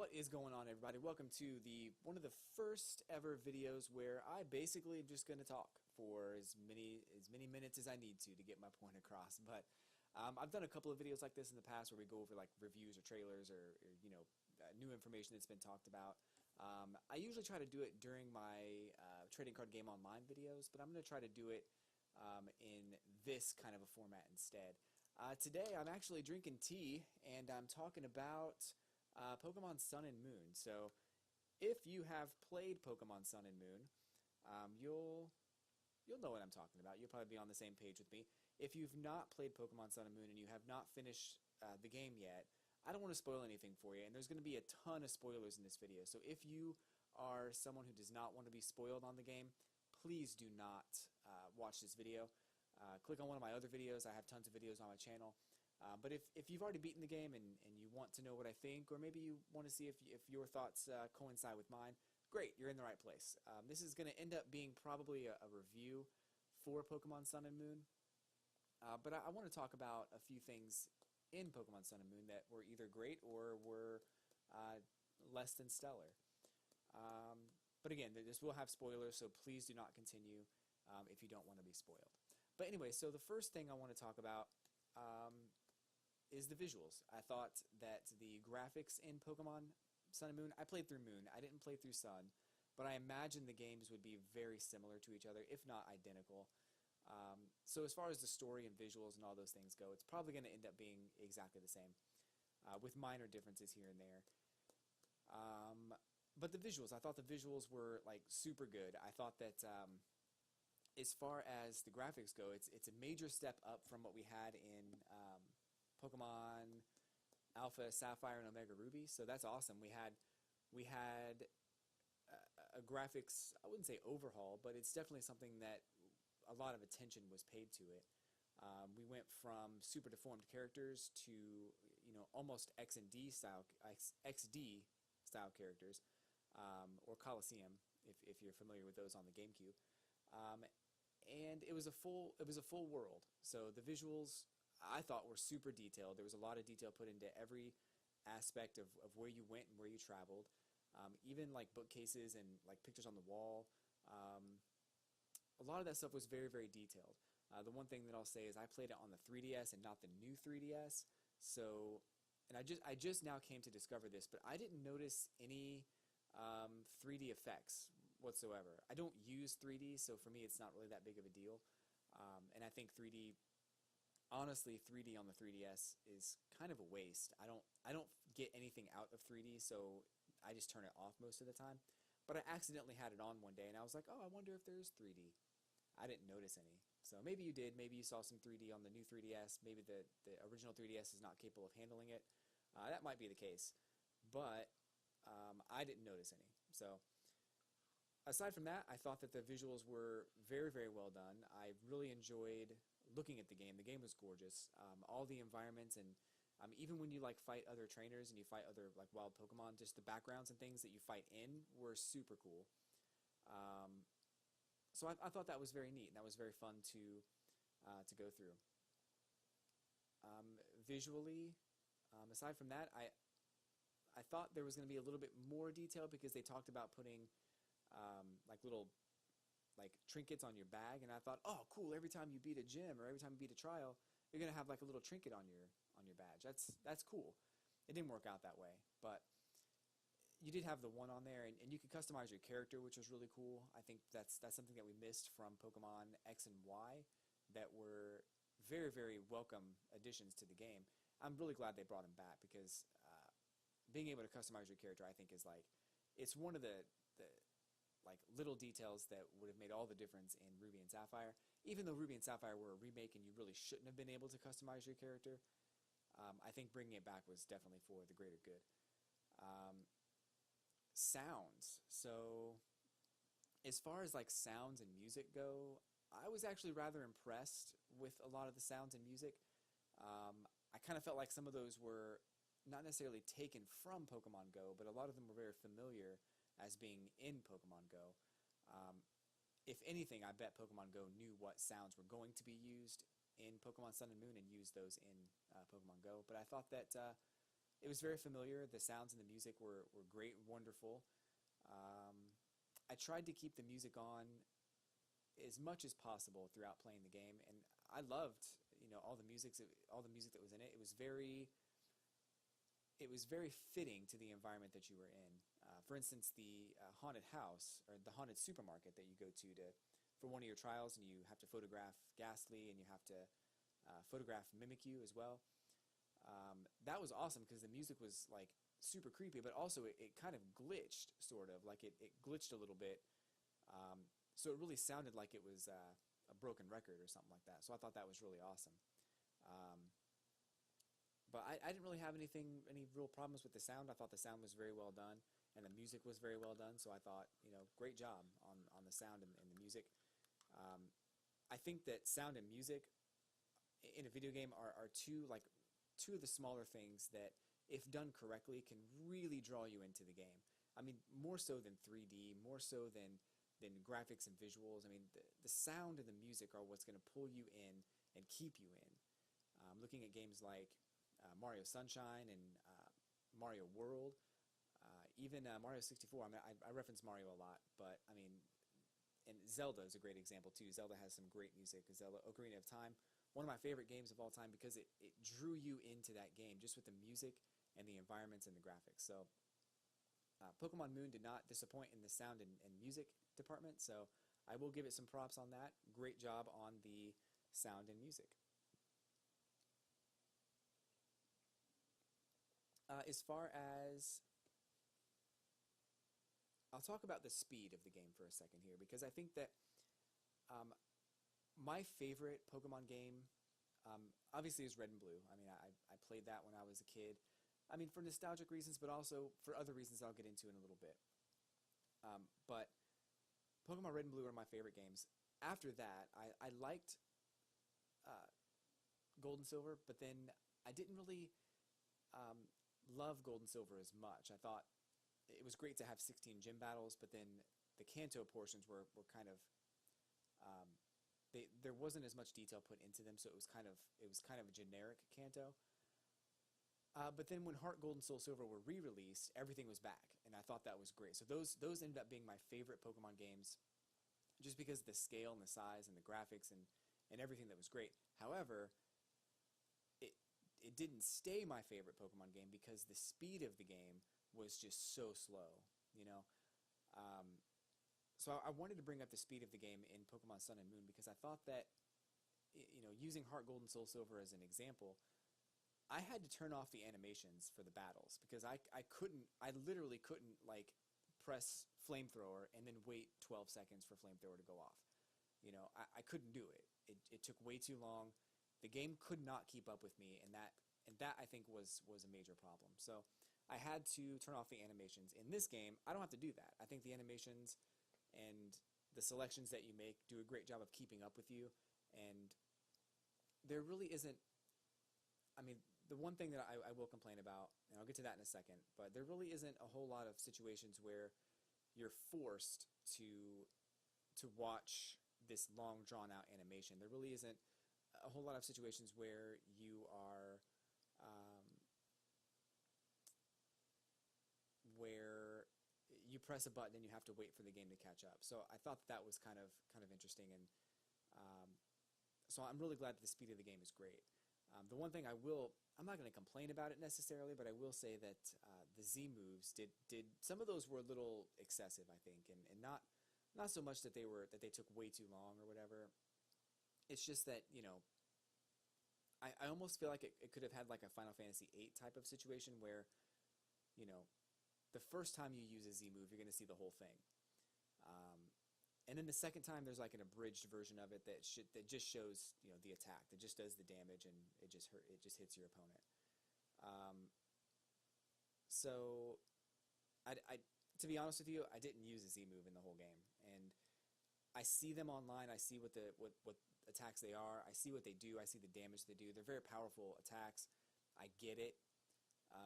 What is going on, everybody? Welcome to one of the first ever videos where I basically am just going to talk for as many minutes as I need to get my point across. But I've done a couple of videos like this in the past where we go over like reviews or trailers or new information that's been talked about. I usually try to do it during my trading card game online videos, but I'm going to try to do it in this kind of a format instead. Today I'm actually drinking tea and I'm talking about Pokemon Sun and Moon. So if you have played Pokemon Sun and Moon, you'll know what I'm talking about. You'll probably be on the same page with me. If you've not played Pokemon Sun and Moon and you have not finished the game yet, I don't want to spoil anything for you, and there's going to be a ton of spoilers in this video. So if you are someone who does not want to be spoiled on the game, please do not watch this video. Click on one of my other videos. I have tons of videos on my channel. But if you've already beaten the game and you want to know what I think, or maybe you want to see if your thoughts coincide with mine, great, you're in the right place. This is going to end up being probably a review for Pokemon Sun and Moon. But I want to talk about a few things in Pokemon Sun and Moon that were either great or were less than stellar. But again, this will have spoilers, so please do not continue if you don't want to be spoiled. But anyway, so the first thing I want to talk about is the visuals. I thought that the graphics in Pokemon Sun and Moon, I played through Moon, I didn't play through Sun, but I imagine the games would be very similar to each other, if not identical. So as far as the story and visuals and all those things go, it's probably going to end up being exactly the same, with minor differences here and there. But the visuals, I thought the visuals were like super good. I thought that as far as the graphics go, it's a major step up from what we had in Pokemon Alpha Sapphire and Omega Ruby, so that's awesome. We had a graphics, I wouldn't say overhaul, but it's definitely something that a lot of attention was paid to it. We went from super deformed characters to almost XD style characters, or Coliseum if you're familiar with those on the GameCube. And it was a full world. So the visuals I thought were super detailed. There was a lot of detail put into every aspect of where you went and where you traveled. Even like bookcases and like pictures on the wall. A lot of that stuff was very, very detailed. The one thing that I'll say is I played it on the 3DS and not the new 3DS. So, and I just now came to discover this, but I didn't notice any 3D effects whatsoever. I don't use 3D, so for me it's not really that big of a deal. And I think 3D, honestly, 3D on the 3DS is kind of a waste. I don't get anything out of 3D, so I just turn it off most of the time. But I accidentally had it on one day, and I was like, oh, I wonder if there's 3D. I didn't notice any. So maybe you did. Maybe you saw some 3D on the new 3DS. Maybe the original 3DS is not capable of handling it. That might be the case. But I didn't notice any. So aside from that, I thought that the visuals were very, very well done. I really enjoyed looking at the game. The game was gorgeous. All the environments and even when you like fight other trainers and you fight other like wild Pokemon, just the backgrounds and things that you fight in were super cool. So I thought that was very neat, and that was very fun to go through. Visually, aside from that, I thought there was going to be a little bit more detail because they talked about putting like little trinkets on your bag, and I thought, oh, cool! Every time you beat a gym or every time you beat a trial, you're going to have like a little trinket on your badge. That's cool. It didn't work out that way, but you did have the one on there, and you could customize your character, which was really cool. I think that's something that we missed from Pokemon X and Y that were very, very welcome additions to the game. I'm really glad they brought them back because being able to customize your character, I think, is like, it's one of the like little details that would have made all the difference in Ruby and Sapphire. Even though Ruby and Sapphire were a remake and you really shouldn't have been able to customize your character, I think bringing it back was definitely for the greater good. Sounds. So as far as like sounds and music go, I was actually rather impressed with a lot of the sounds and music. I kind of felt like some of those were not necessarily taken from Pokemon Go, but a lot of them were very familiar as being in Pokemon Go. If anything, I bet Pokemon Go knew what sounds were going to be used in Pokemon Sun and Moon and used those in Pokemon Go. But I thought that it was very familiar. The sounds and the music were great, wonderful. I tried to keep the music on as much as possible throughout playing the game, and I loved, all the music that was in it. It was very fitting to the environment that you were in. For instance, the haunted house or the haunted supermarket that you go to for one of your trials, and you have to photograph Ghastly, and you have to photograph Mimikyu as well. That was awesome because the music was like super creepy, but also it kind of glitched, sort of like it glitched a little bit. So it really sounded like it was a broken record or something like that. So I thought that was really awesome. But I didn't really have any real problems with the sound. I thought the sound was very well done, and the music was very well done. So I thought, great job on the sound and the music. I think that sound and music in a video game are two of the smaller things that, if done correctly, can really draw you into the game. I mean, more so than 3D, more so than graphics and visuals. I mean, the sound and the music are what's going to pull you in and keep you in. Looking at games like Mario Sunshine and Mario World, even Mario 64. I mean, I reference Mario a lot, but I mean, and Zelda is a great example too. Zelda has some great music. Zelda Ocarina of Time, one of my favorite games of all time, because it drew you into that game just with the music and the environments and the graphics. So Pokemon Moon did not disappoint in the sound and music department, so I will give it some props on that. Great job on the sound and music. As far as, I'll talk about the speed of the game for a second here, because I think that my favorite Pokemon game obviously is Red and Blue. I mean, I played that when I was a kid. I mean, for nostalgic reasons, but also for other reasons I'll get into in a little bit. But Pokemon Red and Blue are my favorite games. After that, I liked Gold and Silver, but then I didn't really love Gold and Silver as much. I thought it was great to have 16 gym battles, but then the Kanto portions were kind of there wasn't as much detail put into them, so it was kind of a generic Kanto. But then when Heart Gold and Soul Silver were re-released, everything was back, and I thought that was great. So those ended up being my favorite Pokemon games, just because of the scale and the size and the graphics and everything that was great. However, it didn't stay my favorite Pokemon game because the speed of the game was just so slow, So I wanted to bring up the speed of the game in Pokemon Sun and Moon because I thought that, using Heart Gold and Soul Silver as an example, I had to turn off the animations for the battles because I literally couldn't press Flamethrower and then wait 12 seconds for Flamethrower to go off. I couldn't do it. It took way too long. The game could not keep up with me, and that I think was a major problem. So I had to turn off the animations. In this game, I don't have to do that. I think the animations and the selections that you make do a great job of keeping up with you, and there really isn't, I mean, the one thing that I will complain about, and I'll get to that in a second, but there really isn't a whole lot of situations where you're forced to watch this long, drawn-out animation. There really isn't a whole lot of situations where you are where you press a button and you have to wait for the game to catch up. So I thought that was kind of interesting, and so I'm really glad that the speed of the game is great. The one thing I'm not going to complain about it necessarily, but I will say that the Z moves did some of those were a little excessive, I think, and not so much that they took way too long or whatever. It's just that, I almost feel like it could have had like a Final Fantasy VIII type of situation where, the first time you use a Z move, you're going to see the whole thing. And then the second time, there's like an abridged version of it that just shows, the attack, that just does the damage, and it just hits your opponent. So, to be honest with you, I didn't use a Z move in the whole game, and I see them online. I see what attacks they are. I see what they do. I see the damage they do. They're very powerful attacks. I get it.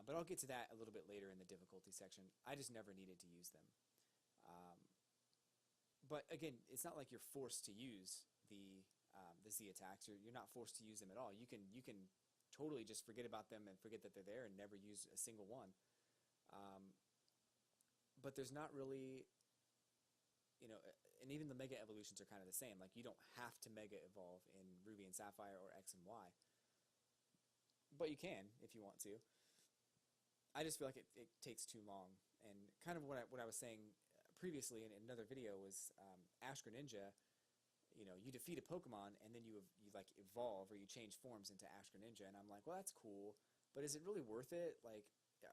But I'll get to that a little bit later in the difficulty section. I just never needed to use them. But again, it's not like you're forced to use the Z attacks. You're not forced to use them at all. You can totally just forget about them and forget that they're there and never use a single one. Um, but there's not really, and even the mega evolutions are kind of the same. Like, you don't have to mega evolve in Ruby and Sapphire or X and Y, but you can if you want to. I just feel like it takes too long. And kind of what I was saying previously in another video was Ash Greninja. You defeat a Pokemon and then you like evolve or you change forms into Ash Greninja, and I'm like, well, that's cool, but is it really worth it? Like,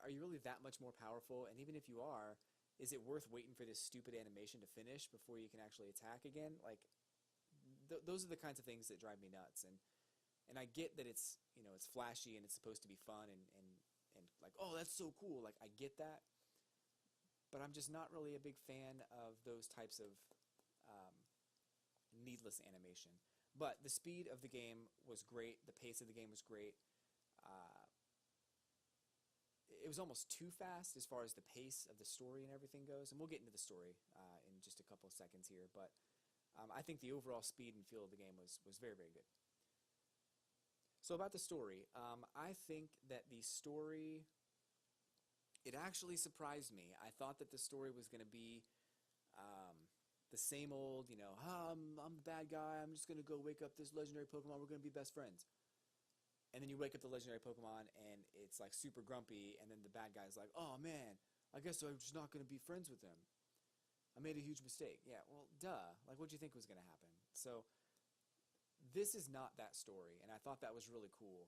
are you really that much more powerful? And even if you are, is it worth waiting for this stupid animation to finish before you can actually attack again? Like, those are the kinds of things that drive me nuts. And I get that it's it's flashy and it's supposed to be fun and like, oh, that's so cool. Like, I get that, but I'm just not really a big fan of those types of needless animation. But the speed of the game was great. The pace of the game was great. It was almost too fast as far as the pace of the story and everything goes. And we'll get into the story in just a couple of seconds here. But I think the overall speed and feel of the game was very, very good. So about the story, I think that the story, it actually surprised me. I thought that the story was going to be the same old, I'm the bad guy, I'm just going to go wake up this legendary Pokemon, we're going to be best friends. And then you wake up the legendary Pokemon and it's like super grumpy, and then the bad guy's like, oh man, I guess I'm just not going to be friends with him. I made a huge mistake. Yeah, well, duh. Like, what do you think was going to happen? So this is not that story, and I thought that was really cool.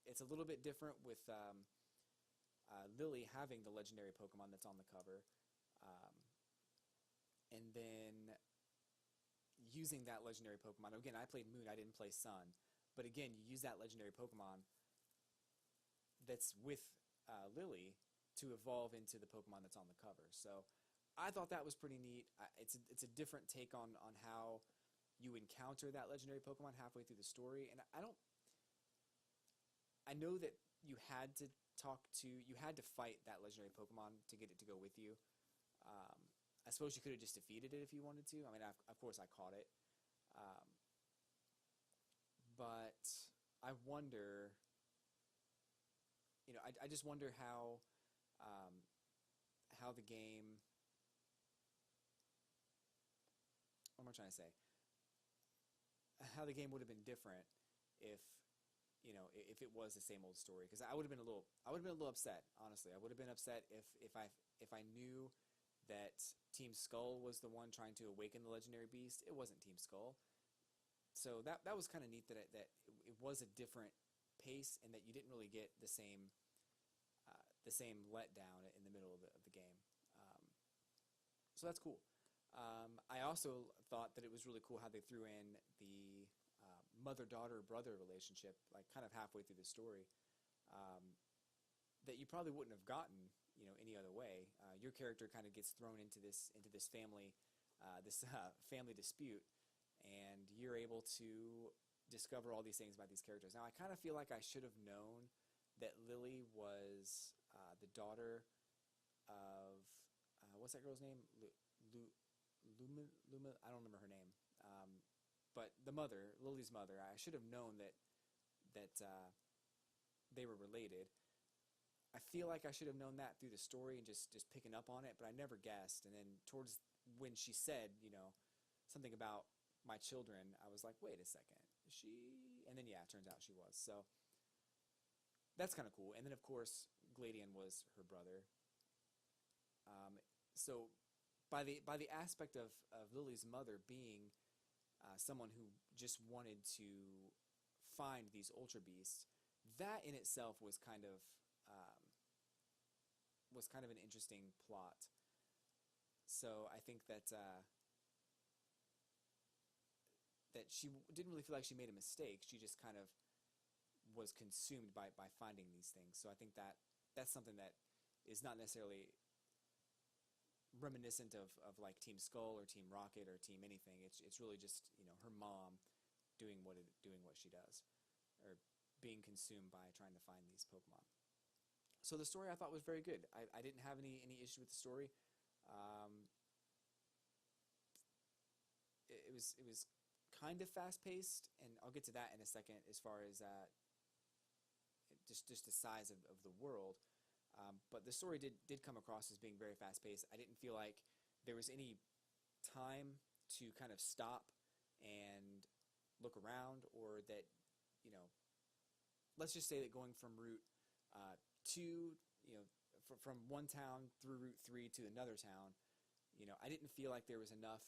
It's a little bit different with Lily having the legendary Pokemon that's on the cover, and then using that legendary Pokemon. Again, I played Moon, I didn't play Sun. But again, you use that legendary Pokemon that's with Lily to evolve into the Pokemon that's on the cover. So I thought that was pretty neat. It's a different take on how you encounter that legendary Pokemon halfway through the story. And I know that you had to fight that legendary Pokemon to get it to go with you. I suppose you could have just defeated it if you wanted to. I mean, of course I caught it. But I wonder, I just wonder how the game, what am I trying to say? How the game would have been different if it was the same old story. Because I would have been a little upset. Honestly, I would have been upset if I knew that Team Skull was the one trying to awaken the legendary beast. It wasn't Team Skull. So that was kind of neat that it was a different pace, and that you didn't really get the same letdown in the middle of the game. So that's cool. I also thought that it was really cool how they threw in the mother-daughter-brother relationship, like kind of halfway through the story, that you probably wouldn't have gotten any other way. Your character kind of gets thrown into this family family dispute, and you're able to discover all these things about these characters. Now, I kind of feel like I should have known that Lily was the daughter of what's that girl's name? Luma. I don't remember her name. But the mother, Lily's mother. I should have known that they were related. I feel like I should have known that through the story and just picking up on it, but I never guessed. And then towards when she said, something about my children, I was like, wait a second, is she? And then, yeah, it turns out she was. So that's kind of cool. And then, of course, Gladion was her brother. So by the aspect of Lily's mother being someone who just wanted to find these Ultra Beasts, that in itself was kind of an interesting plot. So I think that that she didn't really feel like she made a mistake. She just kind of was consumed by finding these things. So I think that's something that is not necessarily reminiscent of like Team Skull or Team Rocket or Team anything. It's really just her mom doing what she does, or being consumed by trying to find these Pokemon. So the story I thought was very good. I didn't have any issue with the story. It was kind of fast paced, and I'll get to that in a second as far as just the size of the world. But the story did come across as being very fast-paced. I didn't feel like there was any time to kind of stop and look around, or that, you know, let's just say that going from Route 2, you know, from one town through Route 3 to another town, you know, I didn't feel like there was enough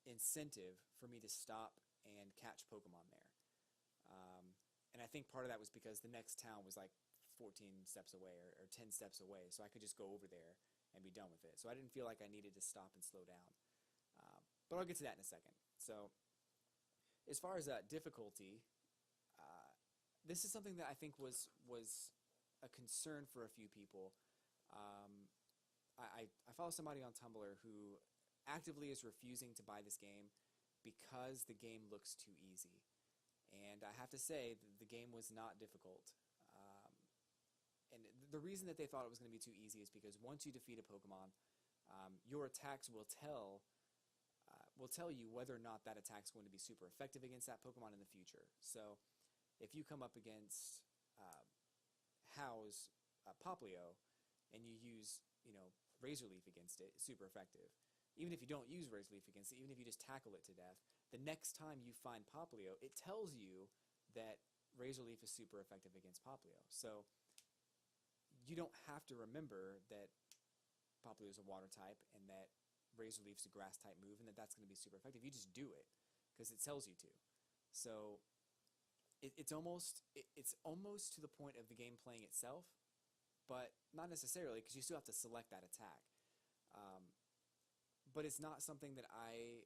incentive for me to stop and catch Pokemon there. And I think part of that was because the next town was like 14 steps away, or 10 steps away, so I could just go over there and be done with it. So I didn't feel like I needed to stop and slow down. But I'll get to that in a second. So as far as difficulty, this is something that I think was a concern for a few people. I follow somebody on Tumblr who actively is refusing to buy this game because the game looks too easy. And I have to say, the game was not difficult. And the reason that they thought it was going to be too easy is because once you defeat a Pokemon, your attacks will tell you whether or not that attack's going to be super effective against that Pokemon in the future. So if you come up against How's Poplio and you use, you know, Razor Leaf against it, it's super effective. Even if you don't use Razor Leaf against it, even if you just tackle it to death, the next time you find Poplio, it tells you that Razor Leaf is super effective against Poplio. So you don't have to remember that Poplio is a water type and that Razor Leaf's a grass type move and that that's going to be super effective. You just do it because it tells you to. So it's almost to the point of the game playing itself, but not necessarily, because you still have to select that attack. But it's not something that I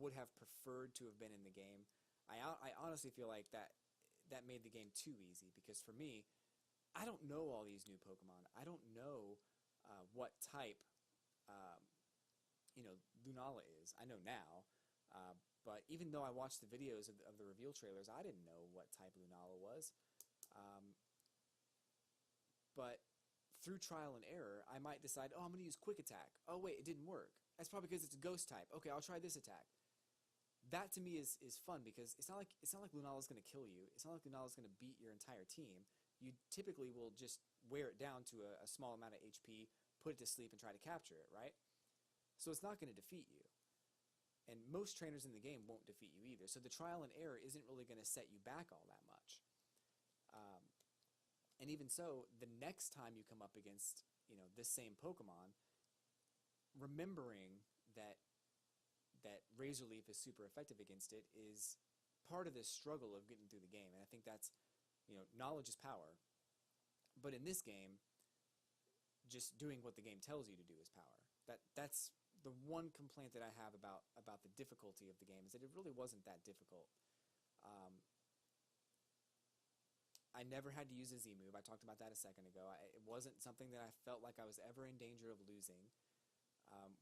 would have preferred to have been in the game. I honestly feel like that made the game too easy, because for me, I don't know all these new Pokemon. I don't know what type Lunala is. I know now, but even though I watched the videos of the reveal trailers, I didn't know what type Lunala was. But through trial and error, I might decide, oh, I'm going to use Quick Attack. Oh, wait, it didn't work. That's probably because it's a ghost type. Okay, I'll try this attack. That to me is fun, because it's not like Lunala's going to kill you. It's not like Lunala's going to beat your entire team. You typically will just wear it down to a small amount of HP, put it to sleep, and try to capture it, right? So it's not going to defeat you. And most trainers in the game won't defeat you either. So the trial and error isn't really going to set you back all that much. And even so, the next time you come up against, you know, this same Pokemon, remembering that Razor Leaf is super effective against it is part of this struggle of getting through the game. And I think that's, you know, knowledge is power. But in this game, just doing what the game tells you to do is power. That's the one complaint that I have about the difficulty of the game, is that it really wasn't that difficult. I never had to use a Z move. I talked about that a second ago. It wasn't something that I felt like I was ever in danger of losing.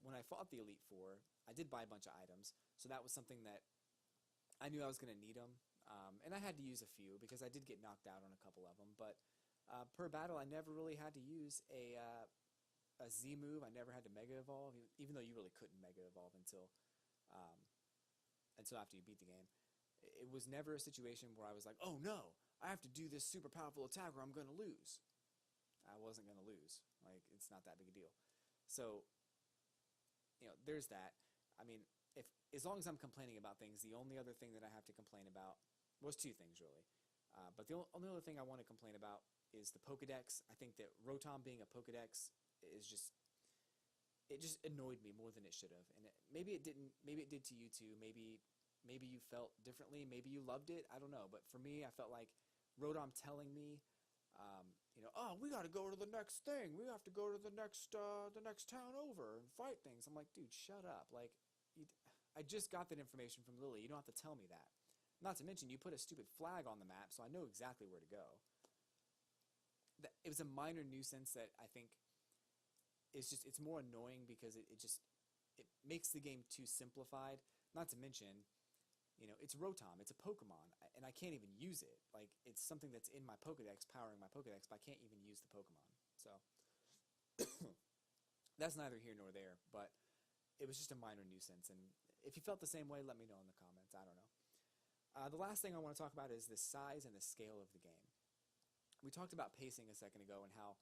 When I fought the Elite Four, I did buy a bunch of items, so that was something that I knew I was going to need them. And I had to use a few, because I did get knocked out on a couple of them. But per battle, I never really had to use a Z move. I never had to Mega Evolve, even though you really couldn't Mega Evolve until after you beat the game. It was never a situation where I was like, oh no, I have to do this super powerful attack or I'm going to lose. I wasn't going to lose. Like, it's not that big a deal. So, you know, there's that. I mean, as long as I'm complaining about things, the only other thing that I have to complain about was two things, really. But the only other thing I want to complain about is the Pokedex. I think that Rotom being a Pokedex is just annoyed me more than it should have. And maybe it didn't. Maybe it did to you too. Maybe you felt differently. Maybe you loved it. I don't know. But for me, I felt like Rotom telling me, oh, we got to go to the next thing. We have to go to the next town over and fight things. I'm like, dude, shut up. Like, I just got that information from Lily. You don't have to tell me that. Not to mention, you put a stupid flag on the map, so I know exactly where to go. It was a minor nuisance that I think it's more annoying because it makes the game too simplified. Not to mention, you know, it's Rotom, it's a Pokemon, and I can't even use it. Like, it's something that's in my Pokedex, powering my Pokedex, but I can't even use the Pokemon. So, that's neither here nor there, but it was just a minor nuisance. And if you felt the same way, let me know in the comments. I don't know. The last thing I want to talk about is the size and the scale of the game. We talked about pacing a second ago and how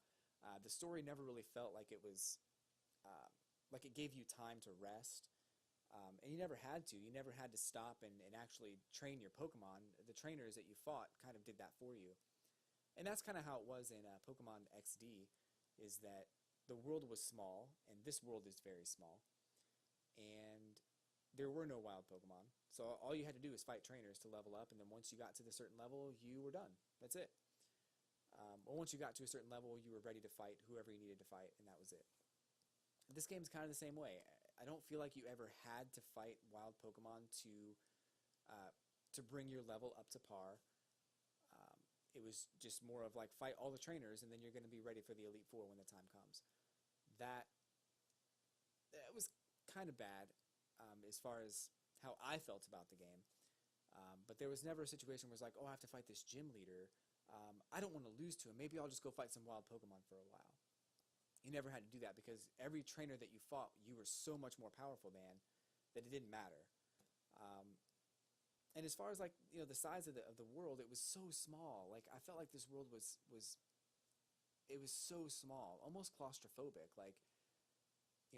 the story never really felt like it was like it gave you time to rest. And you never had to. You never had to stop and actually train your Pokemon. The trainers that you fought kind of did that for you. And that's kind of how it was in Pokemon XD, is that the world was small, and this world is very small. And there were no wild Pokemon. So all you had to do was fight trainers to level up, and then once you got to the certain level, you were done. That's it. Well, once you got to a certain level, you were ready to fight whoever you needed to fight, and that was it. This game's kind of the same way. I don't feel like you ever had to fight wild Pokemon to bring your level up to par. It was just more of like fight all the trainers, and then you're going to be ready for the Elite Four when the time comes. That was kind of bad as far as how I felt about the game. But there was never a situation where it's like, oh, I have to fight this gym leader. I don't want to lose to him. Maybe I'll just go fight some wild Pokemon for a while. You never had to do that because every trainer that you fought, you were so much more powerful than that it didn't matter. And as far as like the size of the world, it was so small. Like I felt like this world was so small, almost claustrophobic. Like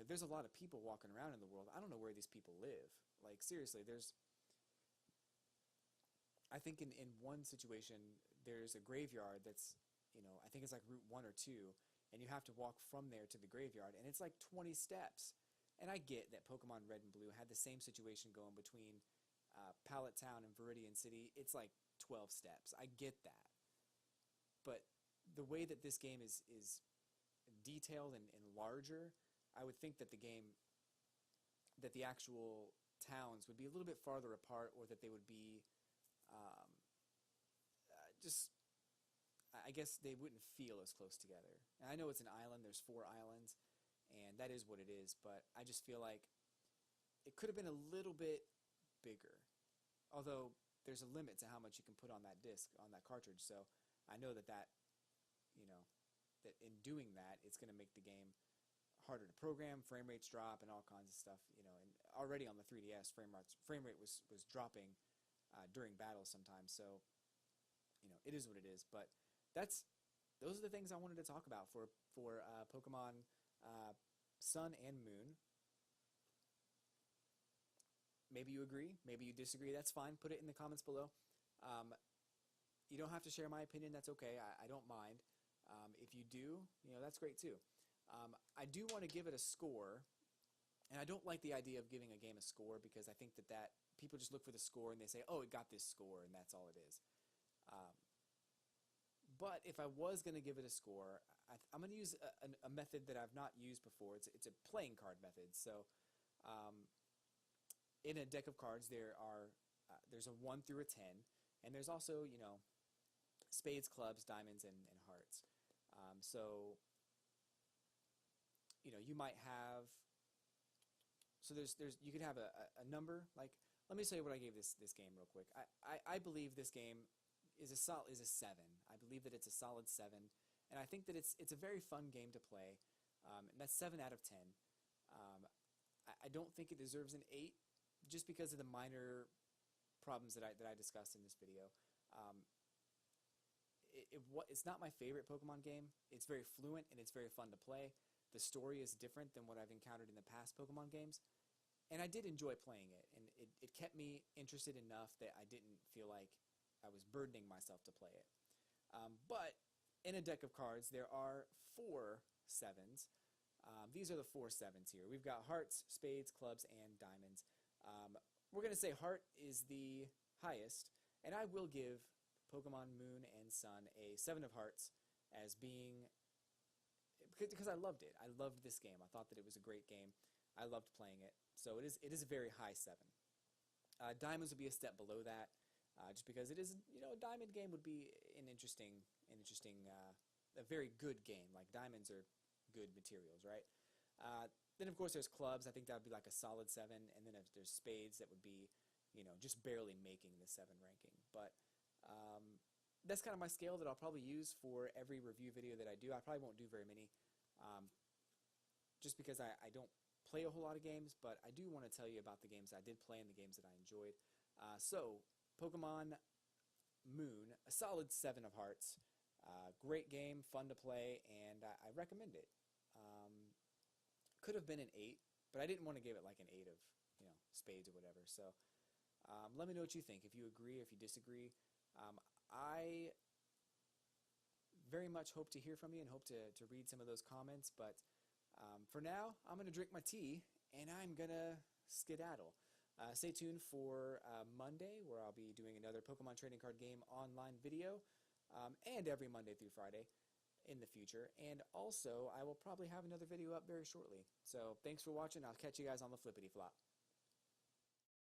there's a lot of people walking around in the world. I don't know where these people live. Like seriously, I think in one situation there's a graveyard that's I think it's like Route 1 or 2, and you have to walk from there to the graveyard, and it's like 20 steps. And I get that Pokemon Red and Blue had the same situation going between Pallet Town and Viridian City. It's like 12 steps. I get that. But the way that this game is detailed and larger, I would think that the actual towns would be a little bit farther apart, or that they would be I guess they wouldn't feel as close together. And I know it's an island, there's 4 islands, and that is what it is, but I just feel like it could have been a little bit bigger. Although there's a limit to how much you can put on that disc, on that cartridge, so I know that that in doing that, it's going to make the game harder to program, frame rates drop, and all kinds of stuff, and already on the 3DS, frame rate was dropping during battles sometimes, so it is what it is. But those are the things I wanted to talk about for Pokemon Sun and Moon. Maybe you agree, maybe you disagree, that's fine. Put it in the comments below. You don't have to share my opinion, that's okay. I don't mind. If you do, that's great too. I do want to give it a score, and I don't like the idea of giving a game a score, because I think that people just look for the score and they say, oh, it got this score, and that's all it is. But if I was going to give it a score, I'm going to use a method that I've not used before. It's a playing card method. So in a deck of cards, there's a 1 through a 10, and there's also spades, clubs, diamonds, and hearts. So you might have. So you could have a number. Like, let me show you what I gave this game real quick. I believe this game is a 7. I believe that it's a solid 7, and I think that it's a very fun game to play. And that's 7 out of 10. I don't think it deserves an 8, just because of the minor problems that I discussed in this video. It's not my favorite Pokemon game. It's very fluent and it's very fun to play. The story is different than what I've encountered in the past Pokemon games, and I did enjoy playing it, and it kept me interested enough that I didn't feel like I was burdening myself to play it. But in a deck of cards, there are 4 7s. These are the 4 7s here. We've got hearts, spades, clubs, and diamonds. We're going to say heart is the highest, and I will give Pokemon Moon and Sun a 7 of hearts, as being, because I loved it. I loved this game. I thought that it was a great game. I loved playing it. So it is a very high 7. Diamonds would be a step below that. Just because it is, a diamond game would be an interesting, a very good game. Like, diamonds are good materials, right? Then, of course, there's clubs. I think that would be like a solid 7. And then if there's spades, that would be, just barely making the 7 ranking. But that's kind of my scale that I'll probably use for every review video that I do. I probably won't do very many, just because I don't play a whole lot of games. But I do want to tell you about the games I did play and the games that I enjoyed. So Pokemon Moon, a solid 7 of hearts. Great game, fun to play, and I recommend it. Could have been an 8, but I didn't want to give it like an 8 of, spades or whatever. So let me know what you think, if you agree, if you disagree. I very much hope to hear from you and hope to read some of those comments, but for now, I'm going to drink my tea, and I'm going to skedaddle. Stay tuned for Monday, where I'll be doing another Pokemon Trading Card Game online video, and every Monday through Friday in the future. And also, I will probably have another video up very shortly. So thanks for watching. I'll catch you guys on the flippity flop.